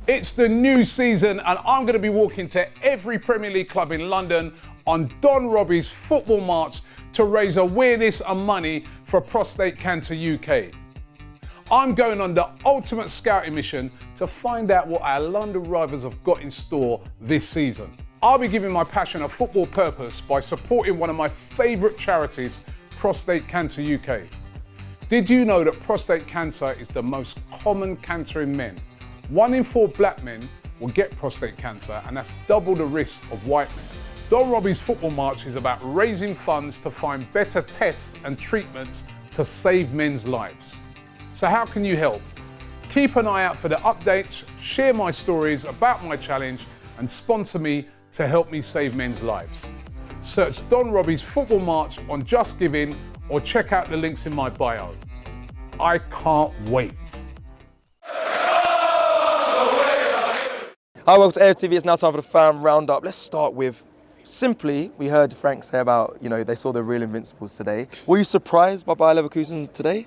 It's the new season and I'm going to be walking to every Premier League club in London on Don Robbie's Football March to raise awareness and money for Prostate Cancer UK. I'm going on the ultimate scouting mission to find out what our London rivals have got in store this season. I'll be giving my passion a football purpose by supporting one of my favourite charities, Prostate Cancer UK. Did you know that prostate cancer is the most common cancer in men? 1 in 4 black men will get prostate cancer, and that's double the risk of white men. Don Robbie's Football March is about raising funds to find better tests and treatments to save men's lives. So how can you help? Keep an eye out for the updates, share my stories about my challenge, and sponsor me to help me save men's lives. Search Don Robbie's Football March on Just Giving or check out the links in my bio. I can't wait. Hi, welcome to AFTV. It's now time for the fan roundup. Let's start with, simply, we heard Frank say about, they saw the real invincibles today. Were you surprised by Bayer Leverkusen today?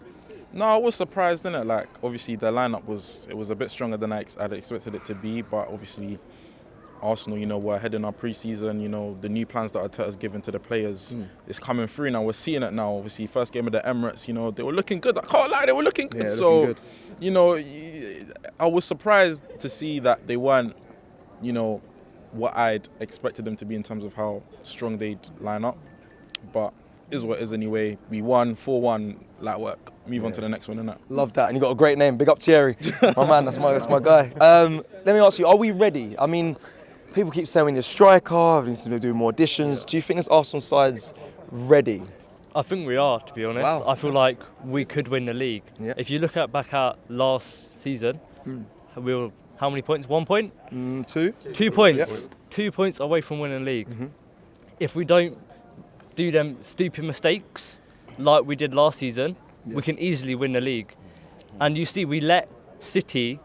No, I was surprised, didn't it? Like, obviously, the lineup was a bit stronger than I'd expected it to be, but obviously, Arsenal, we're ahead in our pre-season. The new plans that Arteta's given to the players is coming through now. We're seeing it now. Obviously, first game of the Emirates, they were looking good. I can't lie, they were looking good. Yeah, I was surprised to see that they weren't, what I'd expected them to be in terms of how strong they'd line up. But is what it is anyway. We won 4-1, light work. Move on to the next one, innit? Love that, and you got a great name. Big up Thierry, my man. That's my guy. Let me ask you: are we ready? I mean, people keep saying we need a striker. We need to do more additions. Do you think this Arsenal side's ready? I think we are, to be honest. Wow. I feel like we could win the league. Yeah. If you look back at last season, we were how many points? 1 point? 2. 2 points. Yep. 2 points away from winning the league. If we don't do them stupid mistakes like we did last season, we can easily win the league. And you see, we let City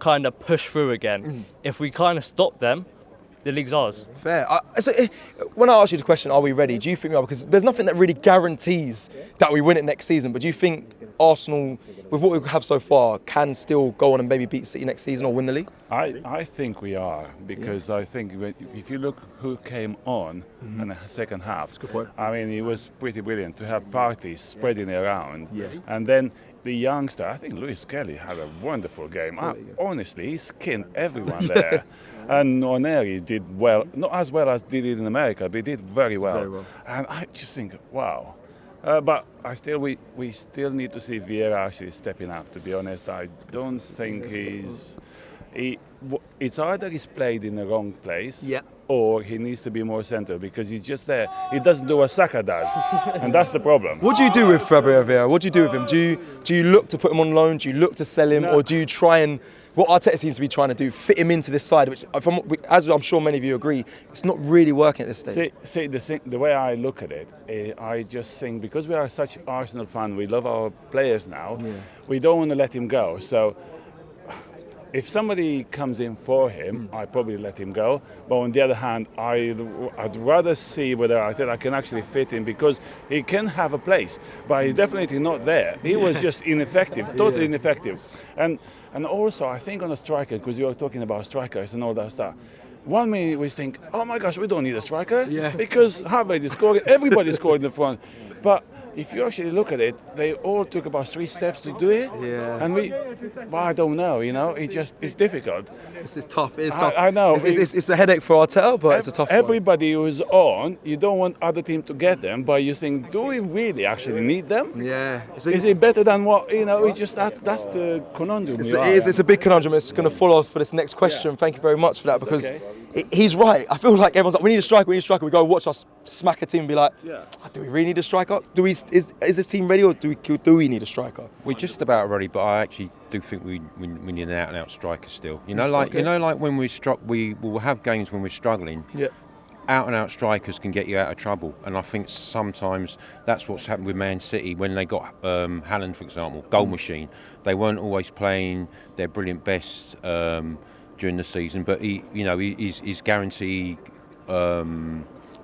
kind of push through again. If we kind of stop them, the league's ours. Fair. When I ask you the question, are we ready? Do you think we are? Because there's nothing that really guarantees that we win it next season. But do you think Arsenal, with what we have so far, can still go on and maybe beat City next season or win the league? I think we are, because I think if you look who came on in the second half, That's a good point. I mean, it was pretty brilliant to have parties spreading around. Yeah. And then the youngster, I think Lewis Kelly had a wonderful game. Honestly, he skinned everyone there. And Oneri did well, not as well as did it in America, but he did very well. Very well. And I just think, wow. But we still need to see Vieira actually stepping up, to be honest. I don't think it's either he's played in the wrong place, or he needs to be more central, because he's just there. He doesn't do what Saka does, and that's the problem. What do you do with Fabio Vieira? What do you do with him? Do you look to put him on loan? Do you look to sell him? No. Or do you try and, what Arteta seems to be trying to do, fit him into this side, which, as I'm sure many of you agree, it's not really working at this stage. See, the way I look at it, I just think because we are such Arsenal fan, we love our players now, we don't want to let him go. So if somebody comes in for him, I probably let him go. But on the other hand, I'd rather see whether I can actually fit him, because he can have a place, but he's definitely not there. He was just ineffective, totally ineffective. And also, I think on a striker, because you were talking about strikers and all that stuff, 1 minute we think, oh my gosh, we don't need a striker, because Harvard is scoring, everybody scored in the front. But if you actually look at it, they all took about 3 steps to do it. And I don't know, it's difficult. It's tough. It's tough. I know. It's a headache for Arteta, but it's a tough one. Everybody who's on, you don't want other team to get them, but you think, do we really actually need them? Yeah. Is it better than what, it's just that's the conundrum. It's a big conundrum. It's going to follow for this next question. Thank you very much for that, because he's right. I feel like everyone's like, we need a striker. We go watch us smack a team and be like, do we really need a striker? Is this team ready, or do we need a striker? We're just about ready, but I actually do think we need an out-and-out striker still. Like when we will have games when we're struggling. Yeah. Out-and-out strikers can get you out of trouble, and I think sometimes that's what's happened with Man City when they got Haaland, for example, goal machine. They weren't always playing their brilliant best during the season, but his guarantee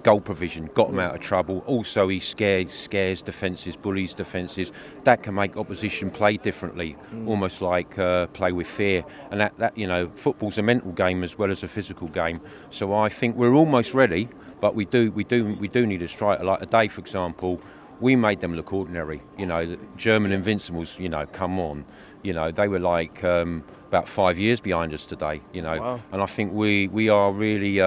goal provision, got them out of trouble. Also, he scares defences, bullies defences. That can make opposition play differently, almost like play with fear. And that football's a mental game as well as a physical game. So I think we're almost ready, but we do need a striker. Like today, for example, we made them look ordinary. The German Invincibles. Come on. They were like about 5 years behind us today. Wow. And I think we are really.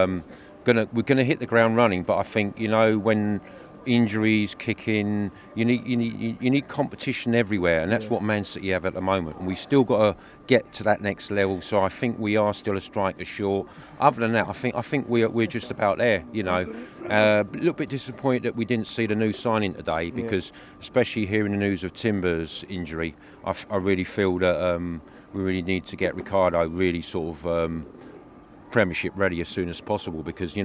We're gonna hit the ground running, but I think when injuries kick in, you need competition everywhere, and that's what Man City have at the moment. And we still got to get to that next level. So I think we are still a striker short. Other than that, I think we're just about there. A little bit disappointed that we didn't see the new signing today, because especially hearing the news of Timber's injury, I really feel that we really need to get Ricardo really sort of. Premiership ready as soon as possible, because we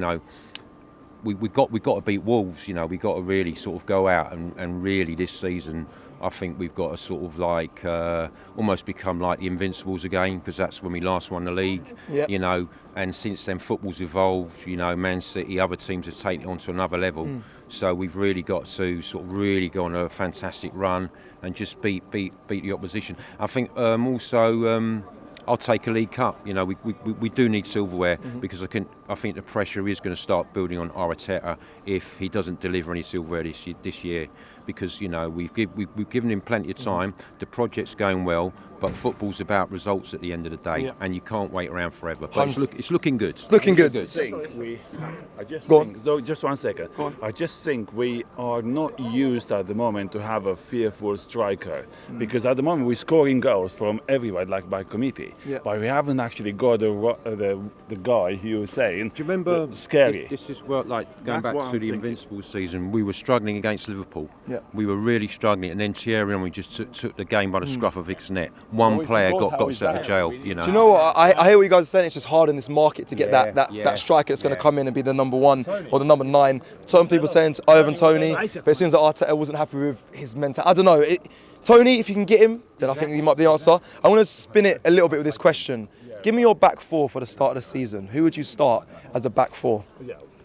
got to beat Wolves. We got to really sort of go out and really this season I think we've got to sort of like almost become like the Invincibles again, because that's when we last won the league. Yep. And since then football's evolved. Man City, other teams have taken it on to another level. So we've really got to sort of really go on a fantastic run and just beat the opposition. I think also. I'll take a League Cup. We do need silverware, because I think the pressure is going to start building on Arteta if he doesn't deliver any silverware this year, because we've given him plenty of time. The project's going well, but football's about results at the end of the day, and you can't wait around forever. But it's looking good. It's looking good. Just 1 second. I just think we are not used at the moment to have a fearful striker, because at the moment we're scoring goals from everywhere, like by committee. Yeah. But we haven't actually got the guy who you were saying. Do you remember? Scary. This is going That's back to what I'm the thinking. Invincible season. We were struggling against Liverpool. Yeah. We were really struggling, and then Thierry Henry just took the game by the scruff of his neck. One we player forgot got how us out of jail. Do you know what? I hear what you guys are saying. It's just hard in this market to get that striker that's going to come in and be the number 1 or the number 9. Some people saying Ivan Toney, but it seems that Arteta wasn't happy with his mentality. I don't know. Tony, if you can get him, then I think he might be the answer. I want to spin it a little bit with this question. Give me your back 4 for the start of the season. Who would you start as a back 4?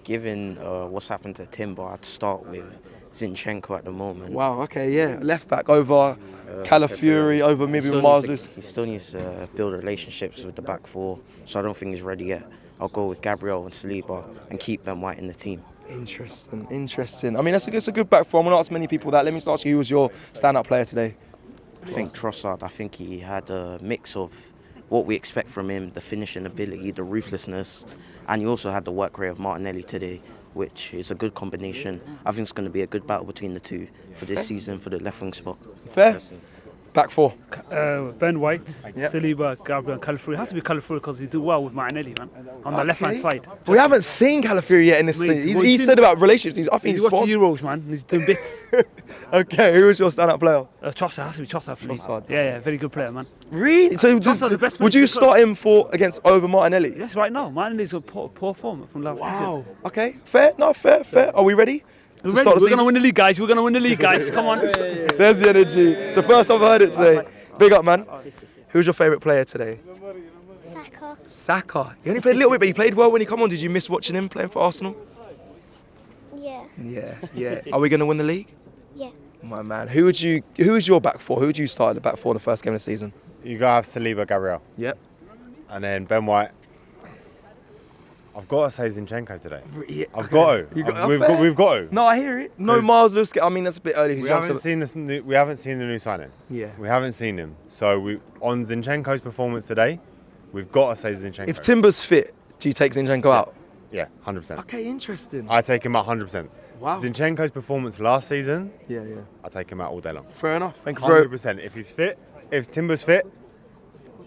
Given what's happened to Timber, I'd start with Zinchenko at the moment. Wow, okay, yeah. Left back over Calafiori, over maybe Miles Lewis. He still needs to build relationships with the back 4, so I don't think he's ready yet. I'll go with Gabriel and Saliba and keep Ben White in the team. Interesting. I mean, it's a good back 4. I'm going to ask many people that. Let me ask you, who was your stand-up player today? I think Trossard, I think he had a mix of what we expect from him, the finishing ability, the ruthlessness, and he also had the work rate of Martinelli today, which is a good combination. I think it's going to be a good battle between the two for this season for the left wing spot. Fair. Back 4. Ben White, Saliba, Gabriel, and Calafiori. It has to be Calafiori because he do well with Martinelli, man, on the left-hand side. But we haven't seen Calafiori yet in this thing. He said about relationships. I think He's he's watched spot. the Euros, man. He's doing bits. Okay, who was your stand-up player? Trossard, has to be Trossard for me. Trossard. Yeah, very good player, man. Really? So Trossard, the best would you finisher start him against over Martinelli? Yes, right now. Martinelli's a poor form from last season. Wow. Okay. Fair. No, fair. Are we ready? We're going to win the league, guys. We're going to win the league, guys. Come on. There's the energy. It's the first time I've heard it today. Big up, man. Who's your favourite player today? Saka. He only played a little bit, but he played well when he come on. Did you miss watching him playing for Arsenal? Yeah. Are we going to win the league? Yeah. My man. Who is your back 4? Who would you start at the back 4 in the first game of the season? You got to have Saliba, Gabriel. Yep. And then Ben White. I've got to say Zinchenko today. Yeah. I've got to. We've got to. No, I hear it. No Miles Lewis. I mean, that's a bit early. We haven't seen the new signing. Yeah. We haven't seen him. So on Zinchenko's performance today, we've got to say Zinchenko. If Timber's fit, do you take Zinchenko out? Yeah, 100%. Okay, interesting. I take him out 100%. Wow. Zinchenko's performance last season, Yeah. I take him out all day long. Fair enough. Thank you very 100%. If he's fit, if Timber's fit,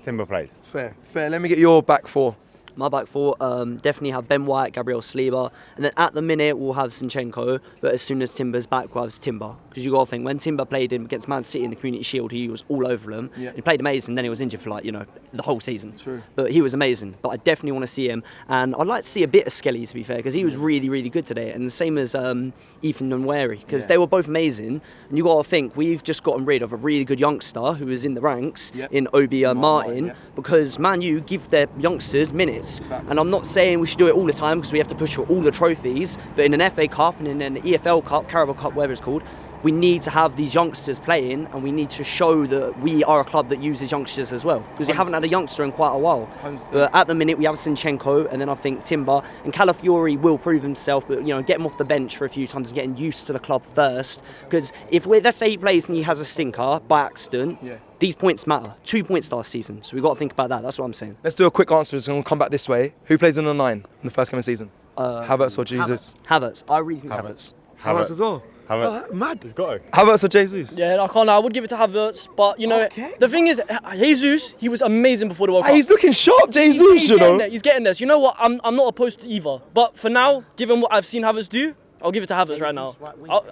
Timber plays. Fair. Let me get your back 4. My back 4, definitely have Ben White, Gabriel, Saliba, and then at the minute we'll have Zinchenko, but as soon as Timber's back, we'll have Timber. Because you got to think, when Timber played him against Man City in the Community Shield, he was all over them. Yeah. He played amazing, then he was injured for the whole season. True. But he was amazing. But I definitely want to see him, and I'd like to see a bit of Skelly, to be fair, because he was really, really good today, and the same as Ethan and Wary, because they were both amazing. And you got to think, we've just gotten rid of a really good youngster who is in the ranks in Obi Martin, because Man U give their youngsters minutes. is. And I'm not saying we should do it all the time because we have to push for all the trophies, but in an FA Cup and in an EFL Cup, Carabao Cup, whatever it's called, we need to have these youngsters playing, and we need to show that we are a club that uses youngsters as well, because we haven't had a youngster in quite a while. But at the minute we have Zinchenko, and then I think Timber and Calafiori will prove himself, but get him off the bench for a few times and getting used to the club first, because let's say he plays and he has a stinker by accident, these points matter. 2 points last season, so we've got to think about that. That's what I'm saying. Let's do a quick answer, and we'll come back this way. Who plays in the 9 in the first coming season? Havertz or Jesus? Havertz. I really think Havertz. Havertz as well. Havertz. Oh, mad. He's got to. Havertz or Jesus? Yeah, I can't lie. I would give it to Havertz, but the thing is, Jesus, he was amazing before the World Cup. He's looking sharp, Jesus. He's getting there. So you know what? I'm not opposed to either. But for now, given what I've seen Havertz do, I'll give it to Havertz right now.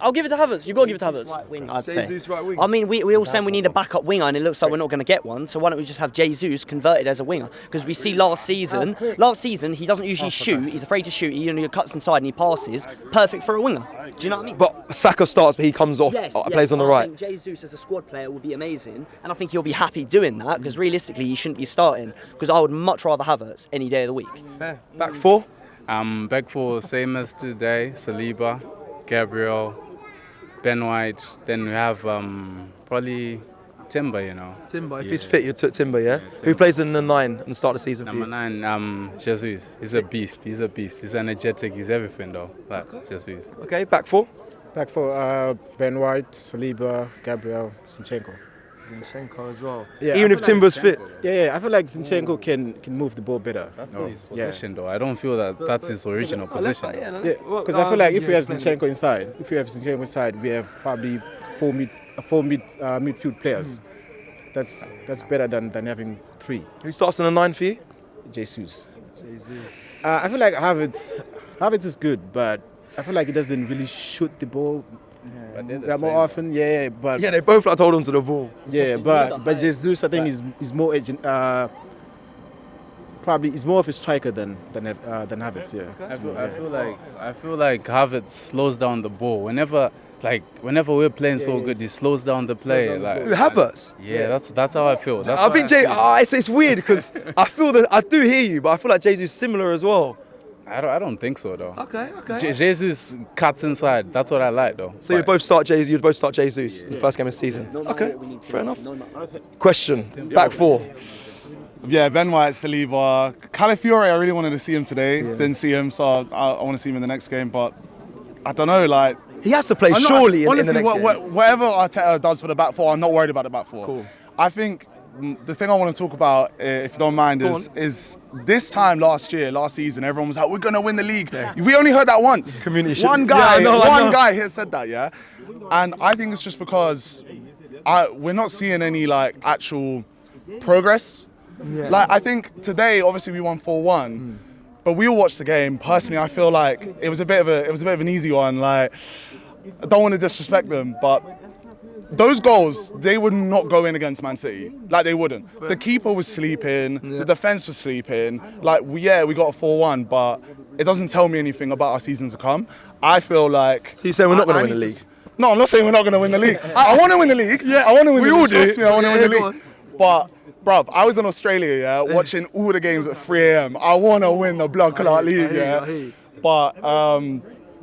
I'll give it to Havertz. You've got to give it to Havertz. Right wing, I'd say. Jesus right wing. I mean, we all saying we need a backup winger, and it looks like we're not going to get one. So why don't we just have Jesus converted as a winger? Because we see last season he doesn't usually shoot. He's afraid to shoot. He only cuts inside and he passes. Perfect for a winger. Do you know what I mean? But Saka starts, but he comes off, plays on the right. I think Jesus as a squad player would be amazing, and I think he'll be happy doing that, because realistically he shouldn't be starting, because I would much rather Havertz any day of the week. Fair. Back 4? Back 4, same as today, Saliba, Gabriel, Ben White, then we have probably Timber, Timber, if he's fit, you took Timber, yeah? Who plays in the 9 at the start of the season for you? Number 9, Jesus. He's a beast. He's energetic. He's everything, though. Jesus. Okay, back 4? Back 4, Ben White, Saliba, Gabriel, Zinchenko. Zinchenko as well. Yeah, even if Timber's fit. Yeah, I feel like Zinchenko can move the ball better. That's his position, though. I don't feel that's his original position. Because I feel like if we have Zinchenko inside, we have probably four midfield players. That's better than having 3. Who starts in the 9 for you? Jesus. I feel like Havertz is good, but I feel like he doesn't really shoot the ball that more often. But they both like to hold on to the ball. Yeah, but Jesus, I think is more probably is more of a striker than Havertz. Yeah. I feel like Havertz slows down the ball whenever we're playing so good. He slows down the play. Havertz. Yeah, that's how I feel. I think it's weird because I feel that I do hear you, but I feel like Jesus is similar as well. I don't think so though. Okay. Jesus cuts inside. That's what I like though. So you'd both start Jesus in the first game of the season. Okay, fair enough. Question, back 4. Yeah, Ben White, Saliba, Calafiori. I really wanted to see him today. Didn't see him, so I want to see him in the next game. But I don't know, he has to play surely in the next game. Whatever Arteta does for the back 4, I'm not worried about the back 4. Cool. I think the thing I want to talk about, if you don't mind, is this time last season, everyone was like, we're going to win the league. Yeah. We only heard that once. One guy here said that, yeah? And I think it's just because we're not seeing any actual progress. Yeah. I think today, obviously, we won 4-1, but we all watched the game. Personally, I feel like it was a bit of an easy one. I don't want to disrespect them, but those goals, they would not go in against Man City. They wouldn't. The keeper was sleeping. Yeah. The defence was sleeping. We got a 4-1, but it doesn't tell me anything about our season to come. I feel like... So you're saying we're not going to win the league? No, I'm not saying we're not going to win the league. I want to win the league. Yeah, I want to win the league. We all do. Trust me, I want to win the league. But, bruv, I was in Australia, watching all the games at 3 a.m. I want to win the blood clot league, But...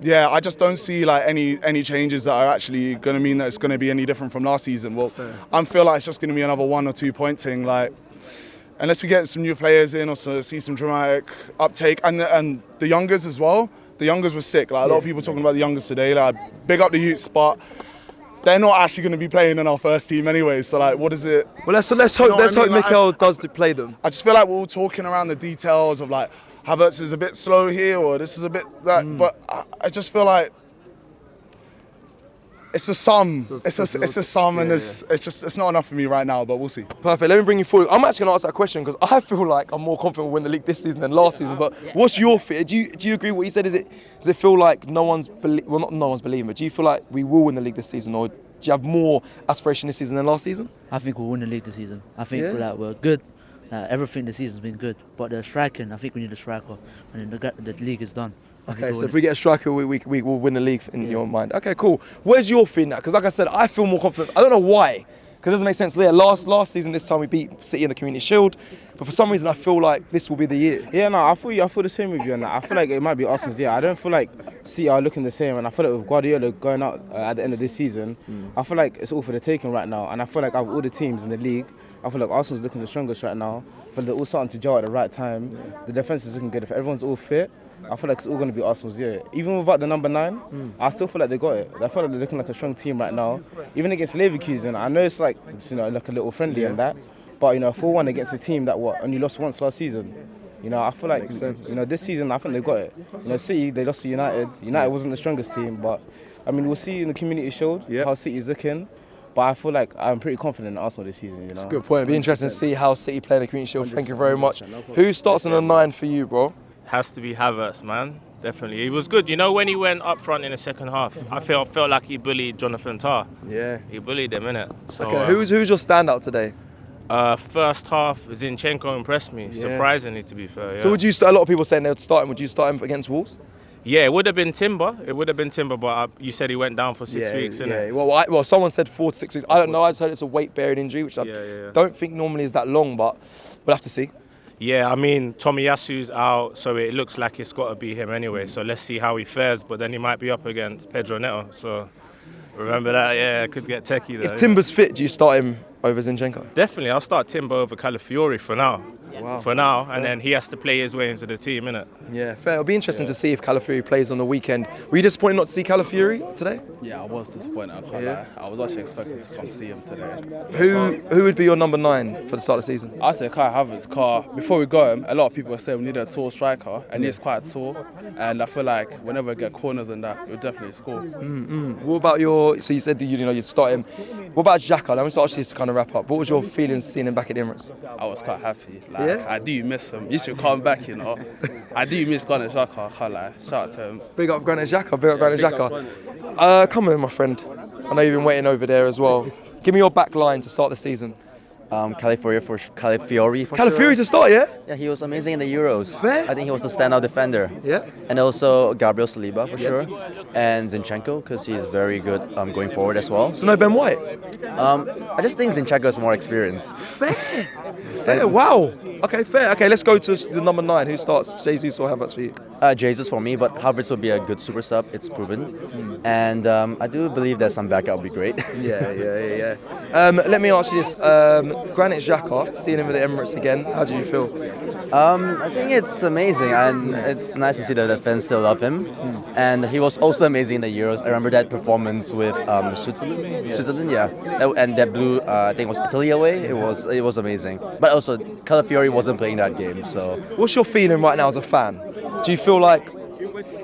I just don't see any changes that are actually going to mean that it's going to be any different from last season. Well, I feel like it's just going to be another 1 or 2 point thing. Unless we get some new players in or see some dramatic uptake, and the youngers as well. The youngers were sick. A lot of people talking about the youngers today. Big up the youths, but they're not actually going to be playing in our first team anyway. So what is it? Well, let's hope Mikel does play them. I just feel like we're all talking around the details of Havertz is a bit slow here, or this is a bit that. But I just feel like it's a sum. It's a sum, and it's not enough for me right now. But we'll see. Perfect. Let me bring you forward. I'm actually going to ask that question because I feel like I'm more confident we'll win the league this season than last season. But what's your fear? Do you agree with what he said? Does it feel like not no one's believing, but do you feel like we will win the league this season, or do you have more aspiration this season than last season? I think we'll win the league this season. I think we're good. Everything this season's been good, but the striking, I think we need a striker, and then the league is done. Okay, so if we get a striker, we will win the league in your mind. Okay, cool. Where's your fear now? Because like I said, I feel more confident. I don't know why. Because it doesn't make sense. Yeah, last season, this time we beat City in the Community Shield, but for some reason I feel like this will be the year. Yeah, no, I feel the same with you, and I feel like it might be Arsenal's year. I don't feel like City are looking the same, and I feel like with Guardiola going out at the end of this season, I feel like it's all for the taking right now, and I feel like out of all the teams in the league, I feel like Arsenal's looking the strongest right now. But they're all starting to gel at the right time. The defence is looking good. If everyone's all fit, I feel like it's all going to be Arsenal's year. Even without the number 9, I still feel like they got it. I feel like they're looking like a strong team right now. Even against Leverkusen, I know it's like, like a little friendly and that, but 4-1 against a team that only lost once last season. I feel like this season I think they've got it. City, they lost to United. United wasn't the strongest team, but I mean we'll see in the Community Shield how City's looking. But I feel like I'm pretty confident in Arsenal this season. That's a good point. It'll be interesting to see how City play in the Community Shield. Thank you very much. Who starts in the 9 for you, bro? Has to be Havertz, man. Definitely. He was good. When he went up front in the second half, I felt like he bullied Jonathan Tah. Yeah. He bullied him, innit? So, okay, who's your standout today? First half, Zinchenko impressed me, surprisingly, to be fair. Yeah. So would you start, a lot of people saying they would start him, would you start him against Wolves? Yeah, it would have been Timber. But you said he went down for 6 weeks, innit? Yeah. Well, someone said 4 to 6 weeks. I don't know. I just heard it's a weight-bearing injury, which I don't think normally is that long, but we'll have to see. Yeah, I mean, Tomiyasu's out, so it looks like it's got to be him anyway. So let's see how he fares. But then he might be up against Pedro Neto. So remember that, it could get techie there. If Timber's fit, do you start him over Zinchenko? Definitely, I'll start Timber over Calafiori for now. Wow. For now, and then he has to play his way into the team, innit? Yeah, fair. It'll be interesting to see if Calafiori plays on the weekend. Were you disappointed not to see Calafiori today? Yeah, I was disappointed. I can't lie. I was actually expecting to come see him today. Who would be your number 9 for the start of the season? I'd say Kai Havertz. Before we got him, a lot of people were saying we need a tall striker, and he's quite tall. And I feel like whenever we get corners and that, he'll definitely score. What about so you said that you'd start him. What about Xhaka? Let me start this to kind of wrap up. What was your feelings seeing him back at the Emirates? I was quite happy. I do miss him. He should come back, I do miss Granit Xhaka, I can't lie. Shout out to him. Big up Granit Xhaka. Come on, my friend. I know you've been waiting over there as well. Give me your back line to start the season. Calafiori for Calafiori to start, yeah? Yeah, he was amazing in the Euros. Fair. I think he was the standout defender. Yeah. And also Gabriel Saliba for sure. And Zinchenko, because he's very good going forward as well. So no Ben White? I just think Zinchenko has more experience. Fair. Wow. Okay, fair. Okay, let's go to the number 9. Who starts? Jesus or Havertz for you? Jesus for me, but Havertz will be a good super sub. It's proven. And I do believe that some backup would be great. Yeah. Let me ask you this. Granit Xhaka, seeing him at the Emirates again, how did you feel? I think it's amazing, and it's nice to see that the fans still love him. And he was also amazing in the Euros. I remember that performance with Switzerland, and that blew, I think it was Italy away. It was amazing. But also, Calafiori wasn't playing that game, so. What's your feeling right now as a fan? Do you feel like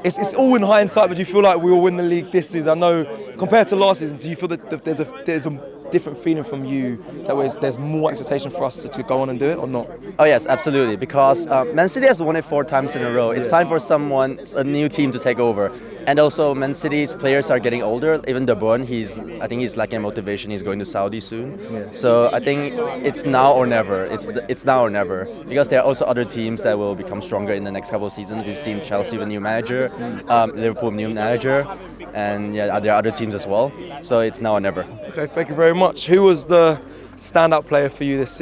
it's all in hindsight, but do you feel like we will win the league this season? I know compared to last season, do you feel that there's a different feeling from you that there's more expectation for us to go on and do it or not? Oh yes, absolutely, because Man City has won it 4 times in a row. It's time for a new team to take over. And also Man City's players are getting older. Even De Bruyne, I think he's lacking motivation. He's going to Saudi soon. So I think it's now or never. It's now or never, because there are also other teams that will become stronger in the next couple of seasons. We've seen Chelsea with new manager, Liverpool new manager, and there are other teams as well. So it's now or never. Okay, thank you very much. Who was the standout player for you this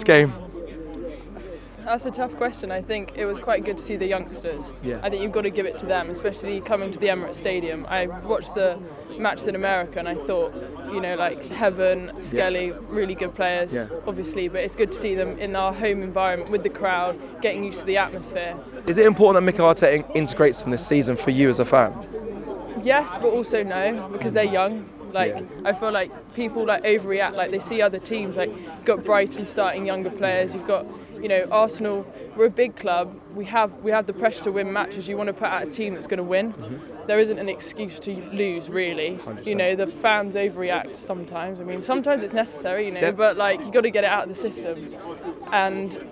game? That's a tough question. I think it was quite good to see the youngsters. I think you've got to give it to them, especially coming to the Emirates Stadium. I watched the matches in America and I thought, like Heaven, Skelly, really good players, obviously, but it's good to see them in our home environment with the crowd, getting used to the atmosphere. Is it important that Mikel Arteta integrates them this season for you as a fan? Yes, but also no, because they're young. I feel like people overreact, they see other teams, you've got Brighton starting younger players, you've got, Arsenal, we're a big club, we have the pressure to win matches, you want to put out a team that's going to win. There isn't an excuse to lose, really. 100%. The fans overreact sometimes. I mean, sometimes it's necessary, but you've got to get it out of the system. And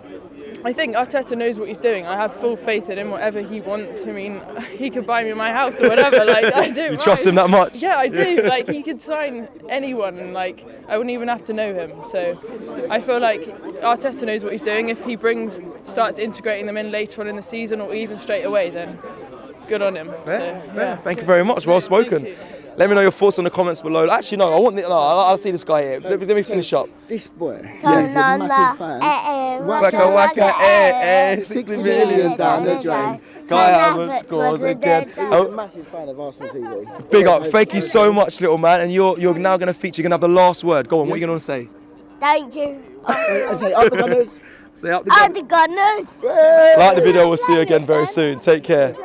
I think Arteta knows what he's doing. I have full faith in him, whatever he wants. I mean, he could buy me my house or whatever, I do. You trust him that much? Yeah, I do. He could sign anyone and I wouldn't even have to know him. So I feel like Arteta knows what he's doing. If he starts integrating them in later on in the season or even straight away, then good on him. Fair. Thank you very much. Well spoken. Let me know your thoughts in the comments below. Actually, no, I'll see this guy here. Let me finish up. This boy, he's a massive fan. Waka, 60 million down the drain. Kai Havertz scores again. He's a massive fan of Arsenal TV. Big up. Thank you so much, little man. And you're now going to feature. You're going to have the last word. Go on, what are you going to say? Thank you. Say up the Gunners. Say up the Gunners. Like the video, we'll see you again very soon. Take care.